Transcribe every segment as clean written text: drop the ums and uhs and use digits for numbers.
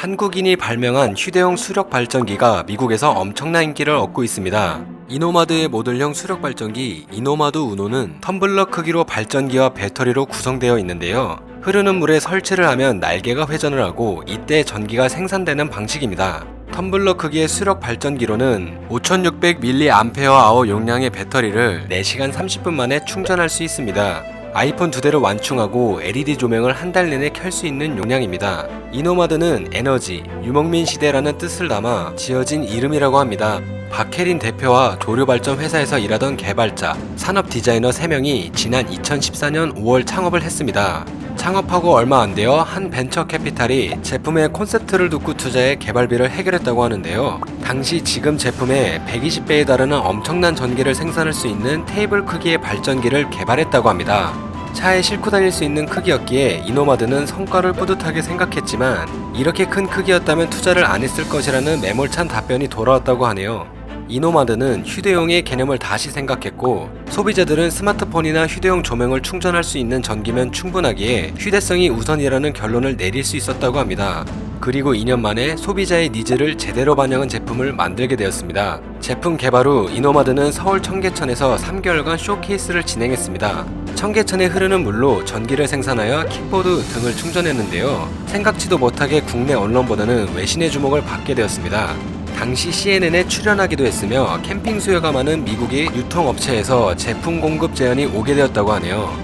한국인이 발명한 휴대용 수력 발전기가 미국에서 엄청난 인기를 얻고 있습니다. 이노마드의 모듈형 수력 발전기 이노마드 우노는 텀블러 크기로 발전기와 배터리로 구성되어 있는데요. 흐르는 물에 설치를 하면 날개가 회전을 하고 이때 전기가 생산되는 방식입니다. 텀블러 크기의 수력 발전기로는 5600mAh 용량의 배터리를 4시간 30분 만에 충전할 수 있습니다. 아이폰 2대를 완충하고 LED 조명을 한 달 내내 켤 수 있는 용량입니다. 이노마드는 에너지, 유목민 시대라는 뜻을 담아 지어진 이름이라고 합니다. 박혜린 대표와 조류발전 회사에서 일하던 개발자, 산업 디자이너 3명이 지난 2014년 5월 창업을 했습니다. 창업하고 얼마 안 되어 한 벤처 캐피탈이 제품의 콘셉트를 듣고 투자해 개발비를 해결했다고 하는데요. 당시 지금 제품의 120배에 달하는 엄청난 전기를 생산할 수 있는 테이블 크기의 발전기를 개발했다고 합니다. 차에 싣고 다닐 수 있는 크기였기에 이노마드는 성과를 뿌듯하게 생각했지만 이렇게 큰 크기였다면 투자를 안 했을 것이라는 매몰찬 답변이 돌아왔다고 하네요. 이노마드는 휴대용의 개념을 다시 생각했고 소비자들은 스마트폰이나 휴대용 조명을 충전할 수 있는 전기면 충분하기에 휴대성이 우선이라는 결론을 내릴 수 있었다고 합니다. 그리고 2년 만에 소비자의 니즈를 제대로 반영한 제품을 만들게 되었습니다. 제품 개발 후 이노마드는 서울 청계천에서 3개월간 쇼케이스를 진행했습니다. 청계천에 흐르는 물로 전기를 생산하여 킥보드 등을 충전했는데요. 생각지도 못하게 국내 언론보다는 외신의 주목을 받게 되었습니다. 당시 CNN에 출연하기도 했으며 캠핑 수요가 많은 미국의 유통업체에서 제품 공급 제안이 오게 되었다고 하네요.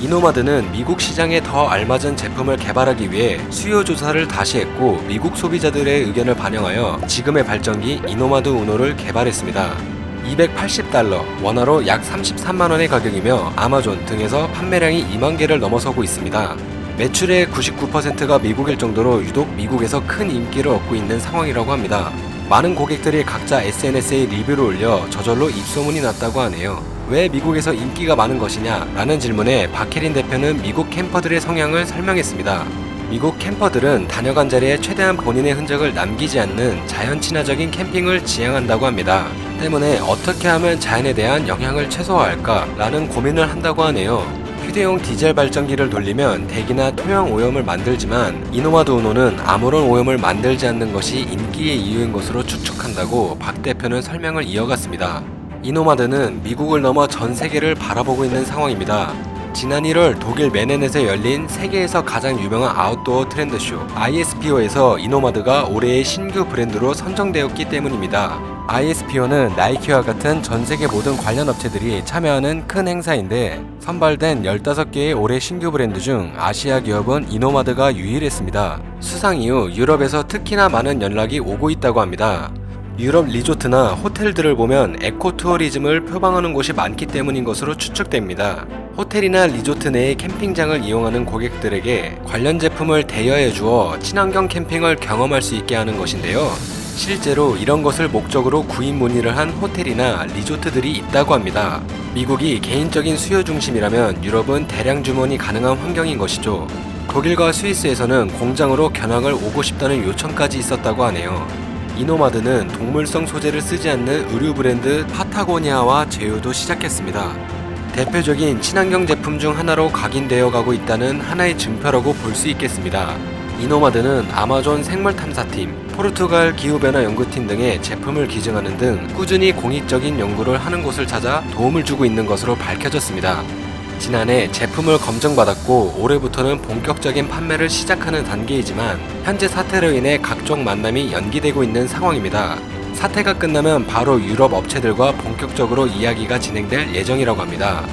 이노마드는 미국 시장에 더 알맞은 제품을 개발하기 위해 수요 조사를 다시 했고 미국 소비자들의 의견을 반영하여 지금의 발전기 이노마드 우노를 개발했습니다. $280, 원화로 약 33만원의 가격이며 아마존 등에서 판매량이 2만 개를 넘어서고 있습니다. 매출의 99%가 미국일 정도로 유독 미국에서 큰 인기를 얻고 있는 상황이라고 합니다. 많은 고객들이 각자 SNS에 리뷰를 올려 저절로 입소문이 났다고 하네요. 왜 미국에서 인기가 많은 것이냐? 라는 질문에 박혜린 대표는 미국 캠퍼들의 성향을 설명했습니다. 미국 캠퍼들은 다녀간 자리에 최대한 본인의 흔적을 남기지 않는 자연 친화적인 캠핑을 지향한다고 합니다. 때문에 어떻게 하면 자연에 대한 영향을 최소화할까? 라는 고민을 한다고 하네요. 휴대용 디젤 발전기를 돌리면 대기나 토양 오염을 만들지만 이노마드 우노는 아무런 오염을 만들지 않는 것이 인기의 이유인 것으로 추측한다고 박 대표는 설명을 이어갔습니다. 이노마드는 미국을 넘어 전 세계를 바라보고 있는 상황입니다. 지난 1월 독일 메넨에서 열린 세계에서 가장 유명한 아웃도어 트렌드쇼 ISPO에서 이노마드가 올해의 신규 브랜드로 선정되었기 때문입니다. ISPO는 나이키와 같은 전세계 모든 관련 업체들이 참여하는 큰 행사인데 선발된 15개의 올해 신규 브랜드 중 아시아 기업은 이노마드가 유일했습니다. 수상 이후 유럽에서 특히나 많은 연락이 오고 있다고 합니다. 유럽 리조트나 호텔들을 보면 에코투어리즘을 표방하는 곳이 많기 때문인 것으로 추측됩니다. 호텔이나 리조트 내의 캠핑장을 이용하는 고객들에게 관련 제품을 대여해 주어 친환경 캠핑을 경험할 수 있게 하는 것인데요. 실제로 이런 것을 목적으로 구입 문의를 한 호텔이나 리조트들이 있다고 합니다. 미국이 개인적인 수요 중심이라면 유럽은 대량 주문이 가능한 환경인 것이죠. 독일과 스위스에서는 공장으로 견학을 오고 싶다는 요청까지 있었다고 하네요. 이노마드는 동물성 소재를 쓰지 않는 의류 브랜드 파타고니아와 제휴도 시작했습니다. 대표적인 친환경 제품 중 하나로 각인되어 가고 있다는 하나의 증표라고 볼 수 있겠습니다. 이노마드는 아마존 생물탐사팀, 포르투갈 기후변화 연구팀 등의 제품을 기증하는 등 꾸준히 공익적인 연구를 하는 곳을 찾아 도움을 주고 있는 것으로 밝혀졌습니다. 지난해 제품을 검증받았고 올해부터는 본격적인 판매를 시작하는 단계이지만 현재 사태로 인해 각종 만남이 연기되고 있는 상황입니다. 사태가 끝나면 바로 유럽 업체들과 본격적으로 이야기가 진행될 예정이라고 합니다.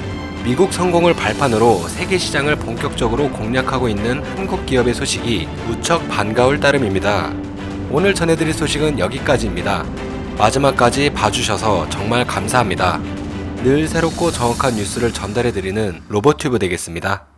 미국 성공을 발판으로 세계 시장을 본격적으로 공략하고 있는 한국 기업의 소식이 무척 반가울 따름입니다. 오늘 전해드릴 소식은 여기까지입니다. 마지막까지 봐주셔서 정말 감사합니다. 늘 새롭고 정확한 뉴스를 전달해드리는 로봇튜브 되겠습니다.